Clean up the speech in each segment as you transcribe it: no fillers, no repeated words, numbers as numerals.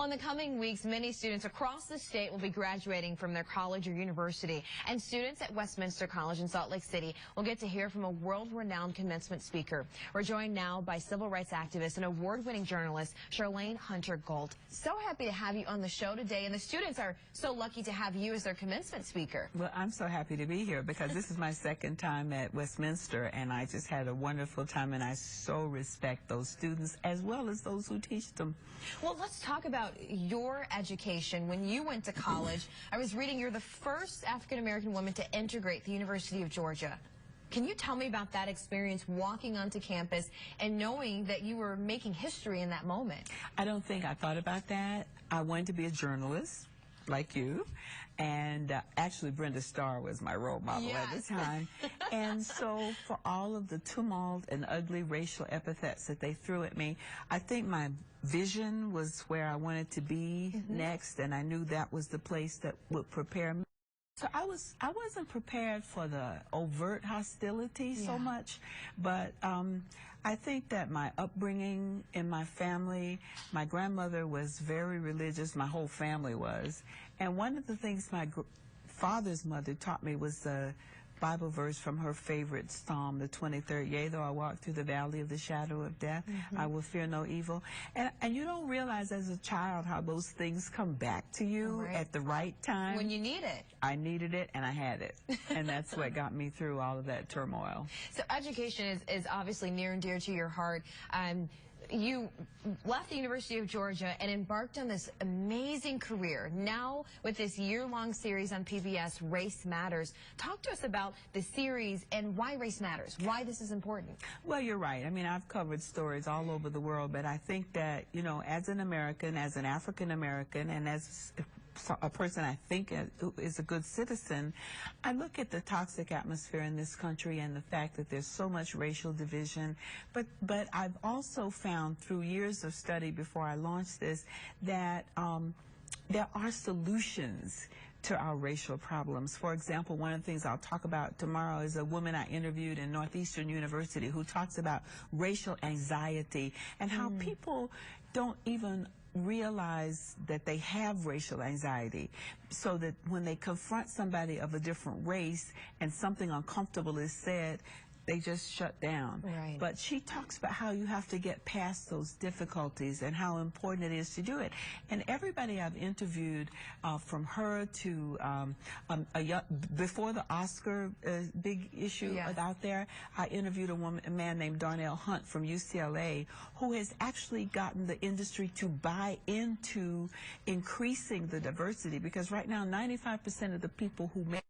Well, in the coming weeks, many students across the state will be graduating from their college or university. And students at Westminster College in Salt Lake City will get to hear from a world-renowned commencement speaker. We're joined now by civil rights activist and award-winning journalist, Charlayne Hunter-Gault. So happy to have you on the show today. And the students are so lucky to have you as their commencement speaker. Well, I'm so happy to be here because this is my second time at Westminster, and I just had a wonderful time, and I so respect those students as well as those who teach them. Well, let's talk about your education. When you went to college, I was reading you're the first African-American woman to integrate the University of Georgia. Can you tell me about that experience walking onto campus and knowing that you were making history in that moment? I don't think I thought about that. I wanted to be a journalist like you, and actually Brenda Starr was my role model at the time. And so for all of the tumult and ugly racial epithets that they threw at me, I think my vision was where I wanted to be next, and I knew that was the place that would prepare me. So I wasn't prepared for the overt hostility so much, but I think that my upbringing in my family, my grandmother was very religious, my whole family was, and one of the things my father's mother taught me was the Bible verse from her favorite psalm, the 23rd, yea, though I walk through the valley of the shadow of death, I will fear no evil. And you don't realize as a child how those things come back to you at the right time. When you need it. I needed it, and I had it. And that's what got me through all of that turmoil. So education is obviously near and dear to your heart. You left the University of Georgia and embarked on this amazing career. Now, with this year-long series on PBS, Race Matters. Talk to us about the series and why race matters, why this is important. Well, you're right. I mean, I've covered stories all over the world, but I think that, you know, as an American, as an African-American, and as a person I think is a good citizen, I look at the toxic atmosphere in this country and the fact that there's so much racial division. But I've also found through years of study before I launched this that there are solutions to our racial problems. For example, one of the things I'll talk about tomorrow is a woman I interviewed in Northeastern University who talks about racial anxiety and how people don't even realize that they have racial anxiety, so that when they confront somebody of a different race and something uncomfortable is said, they just shut down. Right. But she talks about how you have to get past those difficulties and how important it is to do it. And everybody I've interviewed, from her to before the Oscar big issue out there, I interviewed a man named Darnell Hunt from UCLA who has actually gotten the industry to buy into increasing the diversity, because right now 95% of the people who make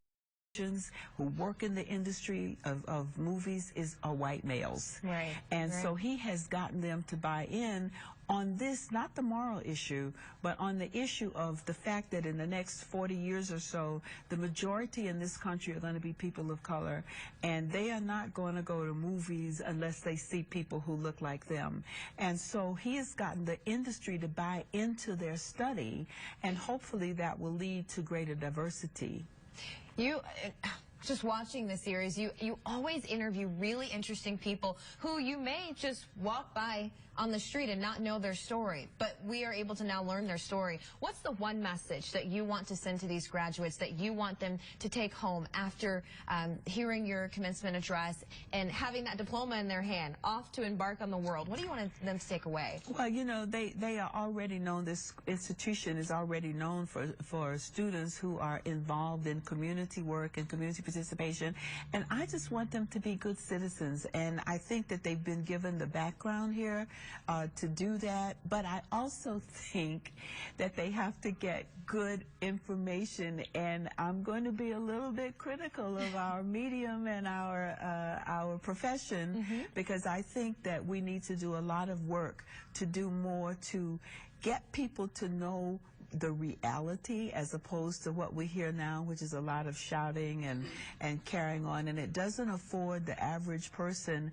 who work in the industry of movies are white males. Right. And so he has gotten them to buy in on this, not the moral issue, but on the issue of the fact that in the next 40 years or so, the majority in this country are going to be people of color, and they are not going to go to movies unless they see people who look like them. And so he has gotten the industry to buy into their study, and hopefully that will lead to greater diversity. Just watching the series, you always interview really interesting people who you may just walk by on the street and not know their story, but we are able to now learn their story. What's the one message that you want to send to these graduates that you want them to take home after hearing your commencement address and having that diploma in their hand, off to embark on the world? What do you want them to take away? Well, you know, they are already known, this institution is already known for students who are involved in community work and community participation, and I just want them to be good citizens, and I think that they've been given the background here to do that, but I also think that they have to get good information, and I'm going to be a little bit critical of our medium and our profession, because I think that we need to do a lot of work to do more to get people to know the reality as opposed to what we hear now, which is a lot of shouting and carrying on, and it doesn't afford the average person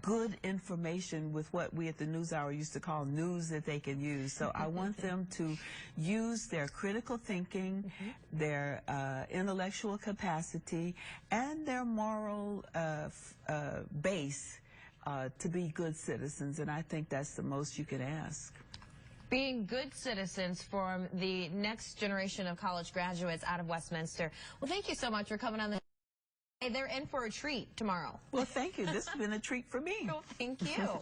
good information with what we at the NewsHour used to call news that they can use. So I want them to use their critical thinking, their intellectual capacity, and their moral base to be good citizens, and I think that's the most you can ask. being good citizens for the next generation of college graduates out of Westminster. Well, thank you so much for coming on the show. They're in for a treat tomorrow. Well, thank you. This has been a treat for me. Well, thank you.